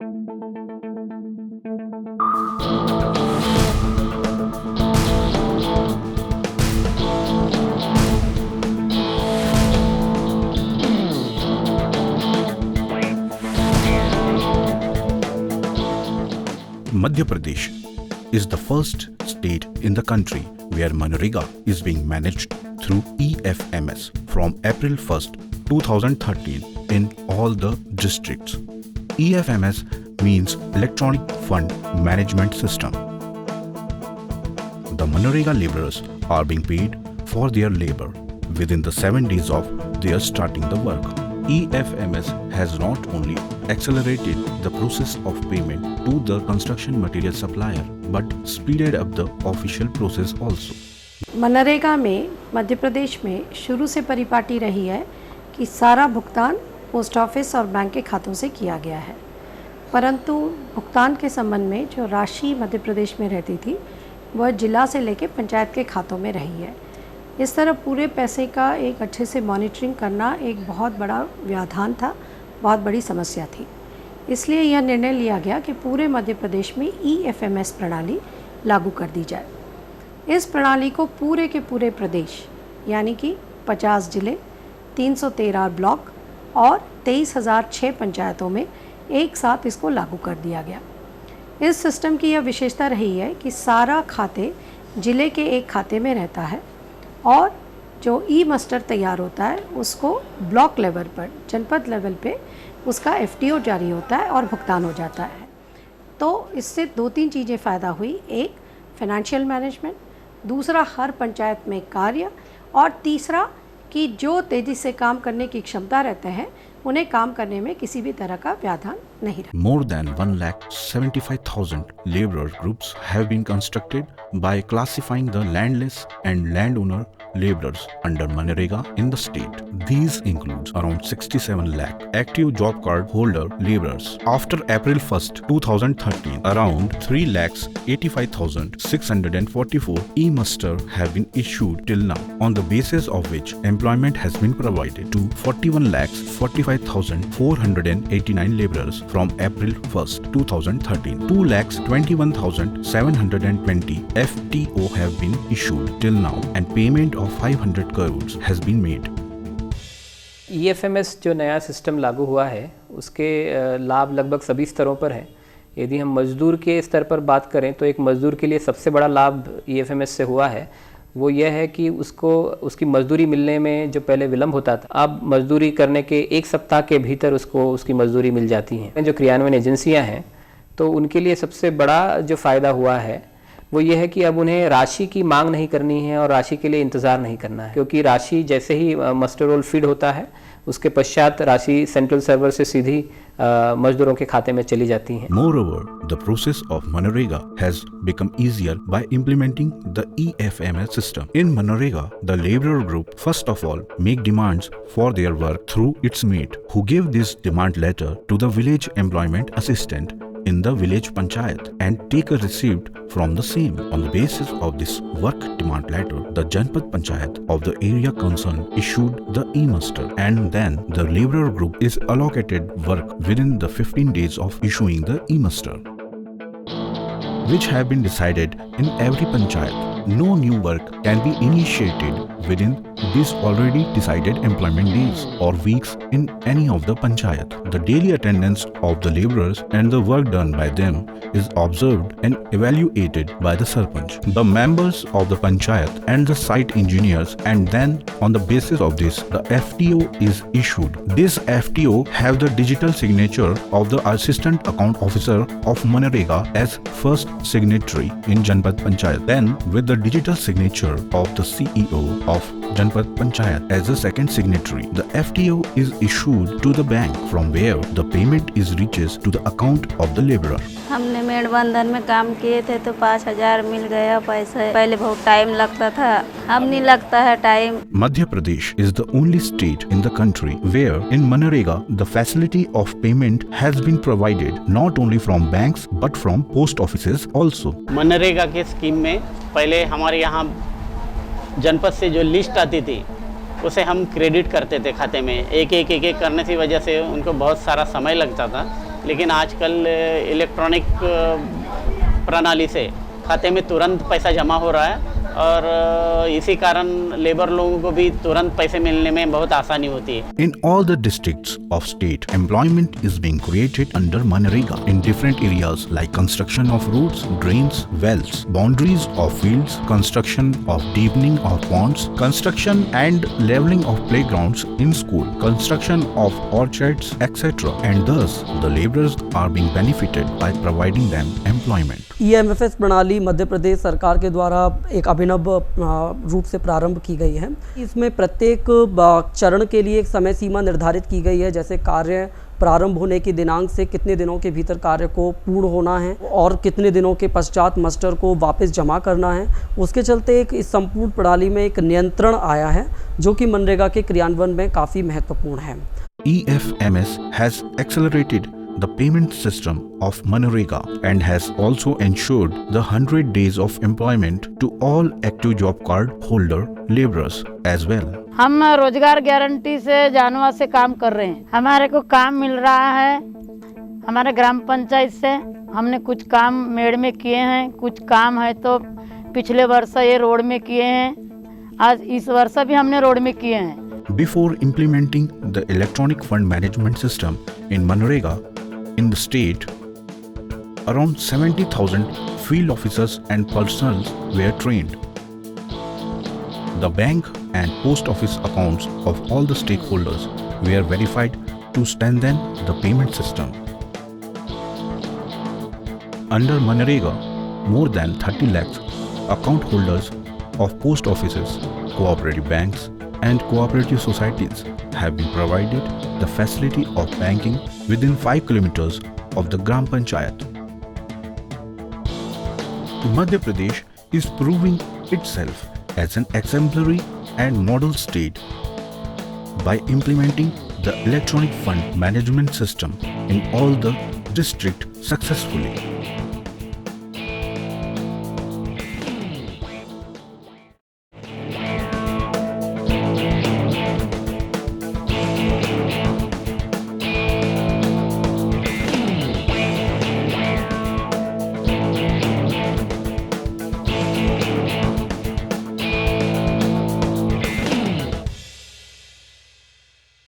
Madhya Pradesh is the first state in the country where Manrega is being managed through EFMS from April 1st, 2013 in all the districts. EFMS means Electronic Fund Management System. The Manrega laborers are being paid for their labor within the 7 days of their starting the work. EFMS has not only accelerated the process of payment to the construction material supplier but speeded up the official process also. MNREGA में मध्य प्रदेश में शुरू से परिपाटी रही है कि सारा भुगतान पोस्ट ऑफिस और बैंक के खातों से किया गया है, परंतु भुगतान के संबंध में जो राशि मध्य प्रदेश में रहती थी वह जिला से लेकर पंचायत के खातों में रही है। इस तरह पूरे पैसे का एक अच्छे से मॉनिटरिंग करना एक बहुत बड़ा व्यवधान था, बहुत बड़ी समस्या थी। इसलिए यह निर्णय लिया गया कि पूरे मध्य प्रदेश में EFMS प्रणाली लागू कर दी जाए। इस प्रणाली को पूरे के पूरे प्रदेश यानी कि 50 जिले, 313 ब्लॉक और 23,006 पंचायतों में एक साथ इसको लागू कर दिया गया। इस सिस्टम की यह विशेषता रही है कि सारा खाते जिले के एक खाते में रहता है और जो ई-मस्टर तैयार होता है उसको ब्लॉक लेवल पर, जनपद लेवल पे उसका FTO जारी होता है और भुगतान हो जाता है। तो इससे 2-3 चीज़ें फ़ायदा हुई, एक फाइनेंशियल मैनेजमेंट, दूसरा हर पंचायत में कार्य और तीसरा कि जो तेज़ी से काम करने की क्षमता रहते हैं उन्हें काम करने में किसी भी तरह का व्यवधान नहीं रहा। More than 1,75,000 laborer groups have been constructed by classifying the landless and landowner laborers under Manrega in the state. These include around 67 lakh active job card holder laborers. After April 1st, 2013, around 3,85,644 e-muster have been issued till now, on the basis of which employment has been provided to 41,45,489 laborers from April 1st, 2013. 2,21,720 FTO have been issued till now and payment of 500 crores has been made. EFMS जो नया system लागू हुआ है उसके लाभ लगभग सभी स्तरों पर हैं। यदि हम मजदूर के स्तर पर बात करें तो एक मजदूर के लिए सबसे बड़ा लाभ EFMS से हुआ है वो यह है कि उसको उसकी मजदूरी मिलने में जो पहले विलम्ब होता था, अब मजदूरी करने के 1 सप्ताह के भीतर उसको उसकी मजदूरी मिल जाती है। जो क्रियान्वयन एजेंसियां हैं तो उनके लिए सबसे बड़ा जो फ़ायदा हुआ है वो ये है कि अब उन्हें राशि की मांग नहीं करनी है और राशि के लिए इंतज़ार नहीं करना है, क्योंकि राशि जैसे ही मस्टर रोल फीड होता है उसके पश्चात राशि सेंट्रल सर्वर से सीधी मजदूरों के खाते में चली जाती है। Moreover, the process of Manrega has become easier by implementing the EFMS system. In Manrega, the laborer group first of all make demands for their work through its mate, who give this demand letter to the village employment assistant in the village panchayat and take a receipt from the same. On the basis of this work demand letter, the Janpad Panchayat of the area concerned issued the e-muster, and then the laborer group is allocated work within the 15 days of issuing the e-muster, which have been decided in every panchayat. No new work can be initiated within these already decided employment days or weeks in any of the panchayat. The daily attendance of the laborers and the work done by them is observed and evaluated by the sarpanch, the members of the panchayat and the site engineers, and then on the basis of this the FTO is issued. This FTO have the digital signature of the assistant account officer of Manrega as first signatory in Janpad Panchayat, then with the digital signature of the CEO of Janpad Panchayat as the second signatory. The FTO is issued to the bank from where the payment is reaches to the account of the laborer. हमने मेड़बंधन में काम किए थे तो 5,000 मिल गया पैसा। पहले बहुत टाइम लगता था, अब नहीं लगता है time. Madhya Pradesh is the only state in the country where in Manrega the facility of payment has been provided not only from banks but from post offices also. MNREGA के स्कीम में पहले हमारे यहाँ जनपद से जो लिस्ट आती थी उसे हम क्रेडिट करते थे खाते में, एक एक करने की वजह से उनको बहुत सारा समय लगता था। लेकिन आजकल इलेक्ट्रॉनिक प्रणाली से खाते में तुरंत पैसा जमा हो रहा है और इसी कारण लेबर लोगों को भी तुरंत पैसे मिलने में बहुत आसानी होती है। In all the districts of state, employment is being created under Manrega in different areas like construction of roads, drains, wells, boundaries of fields, construction of deepening of ponds, construction and leveling of playgrounds in school, construction of orchards, etc. And thus, the laborers are being benefited by providing them employment. EMFS प्रणाली मध्य प्रदेश सरकार के द्वारा एक अभिनव रूप से प्रारंभ की गई है। इसमें प्रत्येक चरण के लिए एक समय सीमा निर्धारित की गई है, जैसे कार्य प्रारंभ होने की दिनांक से कितने दिनों के भीतर कार्य को पूर्ण होना है और कितने दिनों के पश्चात मास्टर को वापस जमा करना है। उसके चलते इस संपूर्ण प्रणाली में एक नियंत्रण आया है जो कि मनरेगा के क्रियान्वयन में काफ़ी महत्वपूर्ण है। EFMS has accelerated the payment system of Manrega and has also ensured the 100 days of employment to all active job card holder laborers as well. हम रोजगार गारंटी से जानवा से काम कर रहे हैं। हमारे को काम मिल रहा है हमारे ग्राम पंचायत से। हमने कुछ काम मेड़ में किए हैं, कुछ काम है तो पिछले वर्ष ये रोड में किए हैं, आज इस वर्ष भी हमने रोड में किए हैं। Before implementing the electronic fund management system in Manrega in the state, around 70,000 field officers and personnel were trained. The bank and post office accounts of all the stakeholders were verified to strengthen the payment system. Under Manrega, more than 30 lakhs account holders of post offices, cooperative banks and cooperative societies have been provided the facility of banking within 5 kilometers of the Gram Panchayat. Madhya Pradesh is proving itself as an exemplary and model state by implementing the electronic fund management system in all the districts successfully.